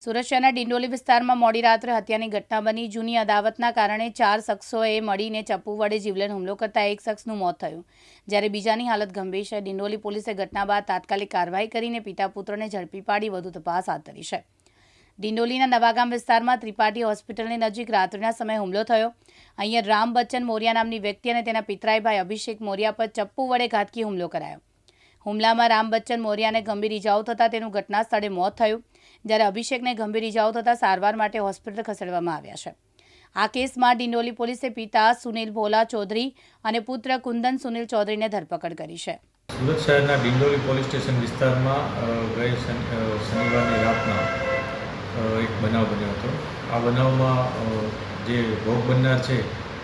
સુરત શહેરના ડિંડોલી વિસ્તારમાં મોડી રાત્રે હત્યાની ઘટના બની। જૂની અદાવતના કારણે 4 શખ્સોએ મળીને ચપ્પુ વડે જીવલેણ હુમલો કરતા એક શખ્સનું મોત થયું, જ્યારે બીજાની હાલત ગંભીર છે। ડિંડોલી પોલીસે ઘટના બાદ તાત્કાલિક કાર્યવાહી કરીને પિતા પુત્રને ઝડપી પાડી વધુ તપાસ હાથ ધરી છે। ડિંડોલીના નવાગામ વિસ્તારમાં ત્રિપાઠી હોસ્પિટલની નજીક રાત્રિના સમયે હુમલો થયો। અહીંયા રામ બચ્ચન મોરિયા નામની વ્યક્તિ અને તેના પિતરાઈ ભાઈ અભિષેક મોરિયા પર ચપ્પુ વડે ઘાતકી હુમલો કરાયો। હુમલામાં રામ બચ્ચન મોરિયાને ગંભીર ઇજાઓ થતાં તેનું ઘટના સ્થળે મોત થયું, જ્યારે અભિષેકને ગંભીર ઇજાઓ થતાં સારવાર માટે હોસ્પિટલ ખસેડવામાં આવ્યા છે। આ કેસમાં ડિંડોલી પોલીસે પિતા સુનિલ ભોલા ચૌધરી અને પુત્ર કુંદન સુનિલ ચૌધરીને ધરપકડ કરી છે। સુરત શહેરના ડિંડોલી પોલીસ સ્ટેશન વિસ્તારમાં ગઈ શનિવારની રાતના એક બનાવ બન્યો હતો। આ બનાવમાં જે ભોગ બનનાર છે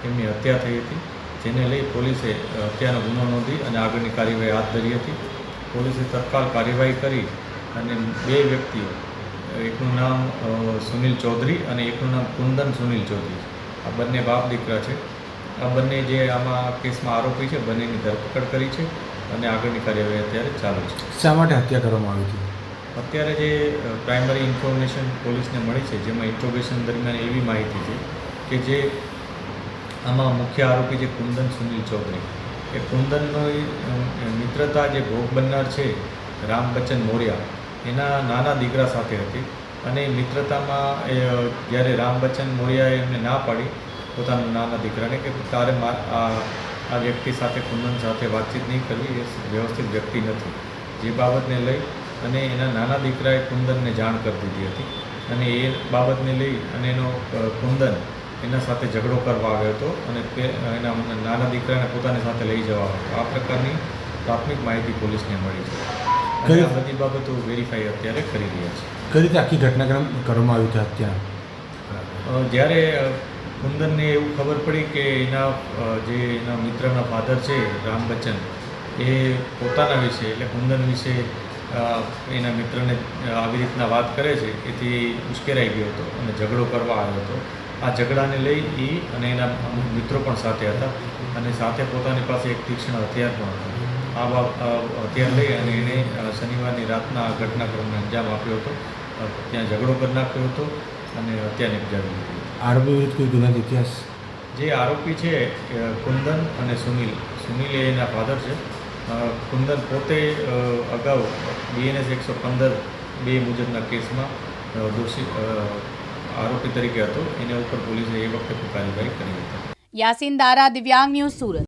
એમની હત્યા થઈ હતી, જેને લઈ પોલીસે હત્યાનો ગુનો નોંધી અને આગળની કાર્યવાહી હાથ ધરી હતી। પોલીસે તત્કાલ કાર્યવાહી કરી અને બે વ્યક્તિઓ, એકનું નામ સુનિલ ચૌધરી અને એકનું નામ કુંદન સુનિલ ચૌધરી, આ બંને બાપ દીકરા છે। આ બંને જે આમાં કેસમાં આરોપી છે બંનેની ધરપકડ કરી છે અને આગળની કાર્યવાહી અત્યારે ચાલુ છે। શા માટે હત્યા કરવામાં આવી હતી? અત્યારે જે પ્રાઇમરી ઇન્ફોર્મેશન પોલીસને મળી છે, જેમાં ઇન્ટ્રોગેશન દરમિયાન એવી માહિતી છે કે જે આમાં મુખ્ય આરોપી છે કુંદન સુનિલ ચૌધરી, એ કુંદનનો મિત્રતા જે ભોગ બનનાર છે રામ બચ્ચન મોરિયા એના નાના દીકરા સાથે હતી અને મિત્રતામાં જ્યારે રામ બચ્ચન મોરિયાએ એમને ના પાડી પોતાના નાના દીકરાને કે તારે આ વ્યક્તિ સાથે કુંદન સાથે વાતચીત નહીં કરવી, એ વ્યવસ્થિત વ્યક્તિ નથી, જે બાબતને લઈ અને એના નાના દીકરાએ કુંદનને જાણ કરી દીધી હતી અને એ બાબતને લઈ અને એનો કુંદન એના સાથે ઝઘડો કરવા આવ્યો હતો અને એના નાના દીકરાને પોતાની સાથે લઈ જવા આવ્યો હતો। આ પ્રકારની પ્રાથમિક માહિતી પોલીસને મળી છે અને આ બધી બાબતો વેરીફાઈ અત્યારે કરી રહ્યા છે। કઈ રીતે આખી ઘટનાક્રમ કરવામાં આવી હતી હત્યા? જ્યારે કુંદનને એવું ખબર પડી કે એના મિત્રના ફાધર છે રામ બચ્ચન, એ પોતાના વિશે એટલે કુંદન વિશે એના મિત્રને આવી રીતના વાત કરે છે, એથી ઉશ્કેરાઈ ગયો હતો અને ઝઘડો કરવા આવ્યો હતો। આ ઝઘડાને લઈ એ અને એના અમુક મિત્રો પણ સાથે હતા અને સાથે પોતાની પાસે એક તીક્ષ્ણ હથિયાર પણ હતું। આ હથિયાર લઈ અને એણે શનિવારની રાતના આ ઘટનાક્રમને અંજામ આપ્યો હતો, ત્યાં ઝઘડો કરી નાખ્યો હતો અને હત્યા નિપજાવી હતી। આરોપી વિરુદ્ધ કોઈ ગુનાહિત ઇતિહાસ? જે આરોપી છે કુંદન અને સુનિલ એ એના ફાધર છે। કુંદન પોતે અગાઉ BNS 115 મુજબના કેસમાં દોષી આરોપી તરીકે હતો, એના ઉપર પોલીસે એ વખતે કાર્યવાહી કરી હતી। યાસીન દારા, દિવ્યાંગ ન્યૂઝ, સુરત।